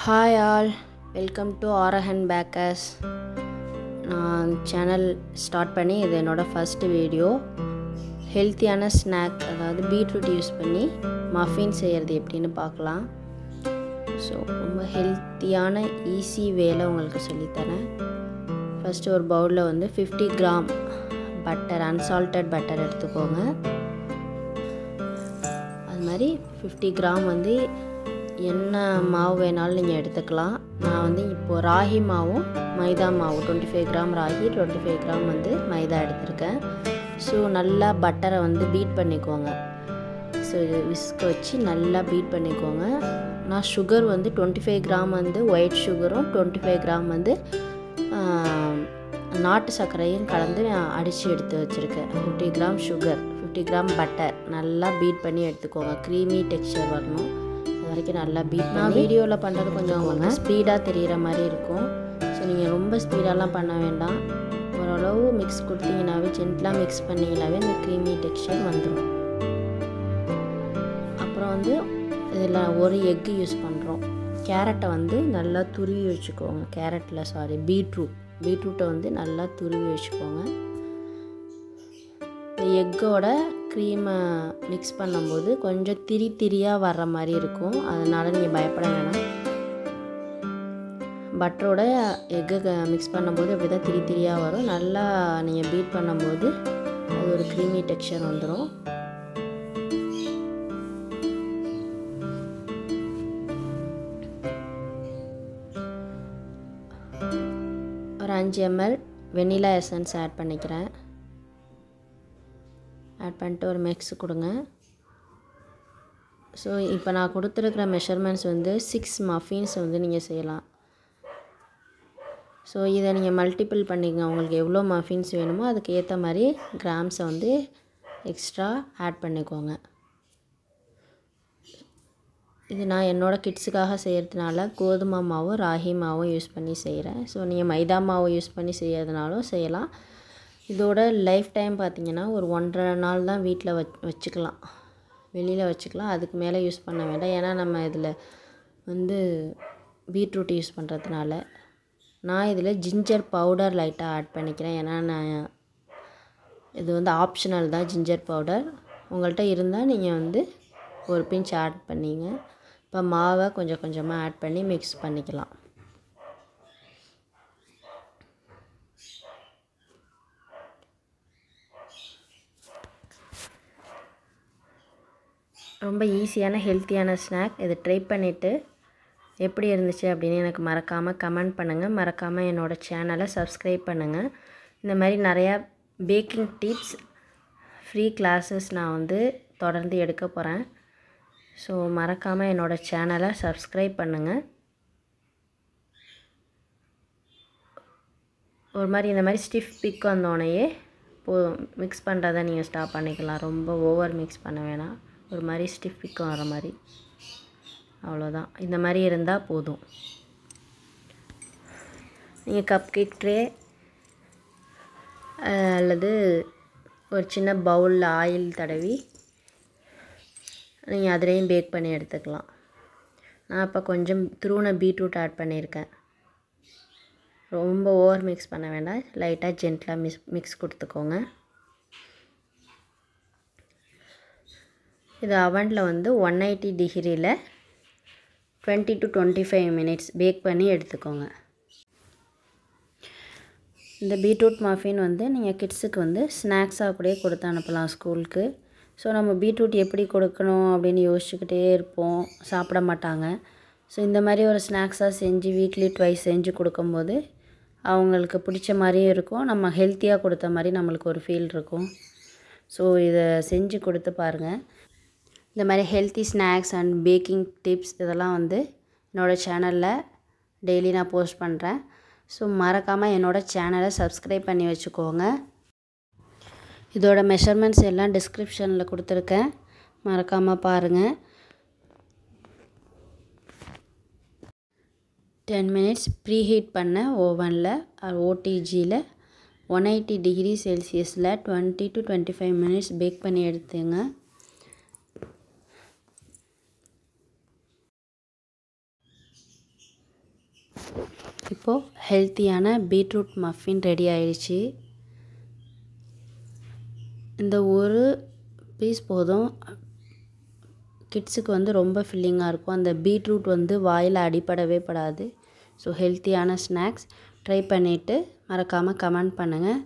Hi all, welcome to Arahan Bakers. நான் channel start பண்ணி இது என்னோட ஃபர்ஸ்ட் வீடியோ. ஹெல்த்தியான ஸ்நாக், அதாவது பீட்ரூட் யூஸ் பண்ணி மஃபின் செய்கிறது எப்படின்னு பார்க்கலாம். ஸோ ரொம்ப ஹெல்த்தியான ஈஸி வேலை உங்களுக்கு சொல்லித்தரேன். ஃபஸ்ட்டு ஒரு பவுலில் வந்து 50 கிராம் பட்டர், அன்சால்டட் பட்டர் எடுத்துக்கோங்க. அது மாதிரி 50 கிராம் வந்து என்ன மாவு வேணாலும் நீங்கள் எடுத்துக்கலாம். நான் வந்து இப்போது ராகி மாவும் மைதா மாவு 25 கிராம் ராகி, 25 கிராம் வந்து மைதா எடுத்திருக்கேன். ஸோ நல்லா பட்டரை வந்து பீட் பண்ணிக்கோங்க. ஸோ இது விஸ்க வச்சு நல்லா பீட் பண்ணிக்கோங்க. நான் சுகர் வந்து 25 கிராம் வந்து ஒயிட் சுகரும் 25 கிராம் வந்து நாட்டு சர்க்கரையும் கலந்து அடித்து எடுத்து வச்சுருக்கேன். 50 கிராம் சுகர், 50 கிராம் பட்டர் நல்லா பீட் பண்ணி எடுத்துக்கோங்க. க்ரீமி டெக்ஸ்சர் வரணும், அது வரைக்கும் நல்லா பீட். நான் வீடியோவில் பண்ணுறது கொஞ்சம் ஸ்பீடாக தெரிகிற மாதிரி இருக்கும். ஸோ நீங்கள் ரொம்ப ஸ்பீடாலாம் பண்ண வேண்டாம். ஓரளவு மிக்ஸ் கொடுத்தீங்கன்னாவே, ஜென்டலாக மிக்ஸ் பண்ணிங்கனாவே இந்த க்ரீமி டெக்ஸ்சர் வந்துடும். அப்புறம் வந்து இதில் ஒரு எக்கு யூஸ் பண்ணுறோம். கேரட்டை வந்து நல்லா துருவி வச்சுக்கோங்க. பீட்ரூட்டை வந்து நல்லா துருவி வச்சுக்கோங்க. இந்த எக்கோட க்ரீமை மிக்ஸ் பண்ணும்போது கொஞ்சம் திரியாக வர்ற மாதிரி இருக்கும். அதனால் நீங்கள் பயப்பட வேணாம். பட்டரோட எக்கை மிக்ஸ் பண்ணும்போது அப்படி தான் திரியாக வரும். நல்லா நீங்கள் பீட் பண்ணும்போது அது ஒரு க்ரீமி டெக்ஸ்சர் வந்துடும். ஒரு 5 ml வெண்ணிலா எசன்ஸ் ஆட் பண்ணிக்கிறேன். ஆட் பண்ணிட்டு ஒரு மிக்ஸ் கொடுங்க. ஸோ இப்போ நான் கொடுத்துருக்கிற மெஷர்மெண்ட்ஸ் வந்து 6 மஃபின்ஸ் வந்து நீங்கள் செய்யலாம். ஸோ இதை நீங்கள் மல்டிபிள் பண்ணிக்கங்க. உங்களுக்கு எவ்வளோ மஃபின்ஸ் வேணுமோ அதுக்கு ஏற்ற மாதிரி கிராம்ஸை வந்து எக்ஸ்ட்ரா ஆட் பண்ணிக்கோங்க. இது நான் என்னோடய கிட்ஸுக்காக செய்கிறதுனால கோதுமை மாவும் ராகி மாவும் யூஸ் பண்ணி செய்கிறேன். ஸோ நீங்கள் மைதா மாவு யூஸ் பண்ணி செய்கிறதுனாலும் செய்யலாம். இதோட லைஃப் டைம் பார்த்திங்கன்னா ஒரு 1.5 நாள் தான் வீட்டில் வச்சுக்கலாம், வெளியில் வச்சுக்கலாம். அதுக்கு மேலே யூஸ் பண்ண வேண்டாம். ஏன்னா நம்ம இதில் வந்து பீட்ரூட் யூஸ் பண்ணுறதுனால. நான் இதில் ஜிஞ்சர் பவுடர் லைட்டாக ஆட் பண்ணிக்கிறேன். ஏன்னா நான் இது வந்து ஆப்ஷனல் தான், ஜிஞ்சர் பவுடர். உங்கள்கிட்ட இருந்தால் நீங்கள் வந்து ஒரு பிஞ்ச் ஆட் பண்ணிங்க. இப்போ மாவை கொஞ்சம் கொஞ்சமாக ஆட் பண்ணி மிக்ஸ் பண்ணிக்கலாம். ரொம்ப ஈஸியான ஹெல்த்தியான ஸ்நாக். இதை ட்ரை பண்ணிவிட்டு எப்படி இருந்துச்சு அப்படின்னு எனக்கு மறக்காமல் கமெண்ட் பண்ணுங்கள். மறக்காமல் என்னோடய சேனலை சப்ஸ்கிரைப் பண்ணுங்கள். இந்த மாதிரி நிறையா பேக்கிங் டிப்ஸ், ஃப்ரீ கிளாஸஸ் நான் வந்து தொடர்ந்து எடுக்க போகிறேன். ஸோ மறக்காமல் என்னோடய சேனலை சப்ஸ்கிரைப் பண்ணுங்கள். ஒரு மாதிரி இந்த மாதிரி ஸ்டிஃப் பிக் வந்தோடனேயே மிக்ஸ் பண்ணுறதை நீங்கள் ஸ்டாப் பண்ணிக்கலாம். ரொம்ப ஓவர் மிக்ஸ் பண்ண வேணாம். ஒரு மாதிரி ஸ்டிஃப் பிக் வர மாதிரி, அவ்வளோதான். இந்த மாதிரி இருந்தால் போதும். நீங்கள் கப் கேக் ட்ரே அல்லது ஒரு சின்ன பவுலில் ஆயில் தடவி நீங்கள் அதிலையும் பேக் பண்ணி எடுத்துக்கலாம். நான் இப்போ கொஞ்சம் துருவின பீட்ரூட் ஆட் பண்ணியிருக்கேன். ரொம்ப ஓவர் மிக்ஸ் பண்ண வேண்டாம், லைட்டாக ஜென்டலாக மிக்ஸ் கொடுத்துக்கோங்க. இது அவனில் வந்து 180 டிகிரியில் 20 to 25 மினிட்ஸ் பேக் பண்ணி எடுத்துக்கோங்க. இந்த பீட்ரூட் மஃபின் வந்து நீங்கள் கிட்ஸுக்கு வந்து ஸ்நாக்ஸாக கூட கொடுத்து அனுப்பலாம் ஸ்கூலுக்கு. ஸோ நம்ம பீட்ரூட் எப்படி கொடுக்கணும் அப்படின்னு யோசிச்சுக்கிட்டே இருப்போம், சாப்பிட மாட்டாங்க. ஸோ இந்த மாதிரி ஒரு ஸ்நாக்ஸாக செஞ்சு வீக்லி ட்வைஸ் செஞ்சு கொடுக்கும்போது அவங்களுக்கு பிடிச்ச மாதிரியும் இருக்கும், நம்ம ஹெல்த்தியாக கொடுத்த மாதிரி நம்மளுக்கு ஒரு ஃபீல் இருக்கும். ஸோ இதை செஞ்சு கொடுத்து பாருங்கள். இந்த மாதிரி healthy snacks and baking tips இதெல்லாம் வந்து என்னோடய சேனலில் டெய்லி நான் போஸ்ட் பண்ணுறேன். ஸோ மறக்காமல் என்னோடய சேனலை சப்ஸ்கிரைப் பண்ணி வச்சுக்கோங்க. இதோட மெஷர்மெண்ட்ஸ் எல்லாம் டிஸ்கிரிப்ஷனில் கொடுத்துருக்கேன், மறக்காமல் பாருங்கள். 10 மினிட்ஸ் ப்ரீ ஹீட் பண்ண ஓவனில் ஓடிஜியில் 180 டிகிரி செல்சியஸில் 20 to 25 மினிட்ஸ் பேக் பண்ணி எடுத்துங்க. இப்போது ஹெல்த்தியான பீட்ரூட் மஃபின் ரெடி ஆயிடுச்சு. இந்த ஒரு பீஸ் போதும், கிட்ஸுக்கு வந்து ரொம்ப ஃபில்லிங்காக இருக்கும். அந்த பீட்ரூட் வந்து வாயில் அடிப்படவே படாது. ஸோ ஹெல்த்தியான ஸ்நாக்ஸ் ட்ரை பண்ணிவிட்டு மறக்காமல் கமெண்ட் பண்ணுங்கள்.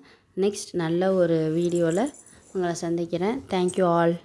நெக்ஸ்ட் நல்ல ஒரு வீடியோவில் உங்களை சந்திக்கிறேன். Thank you all.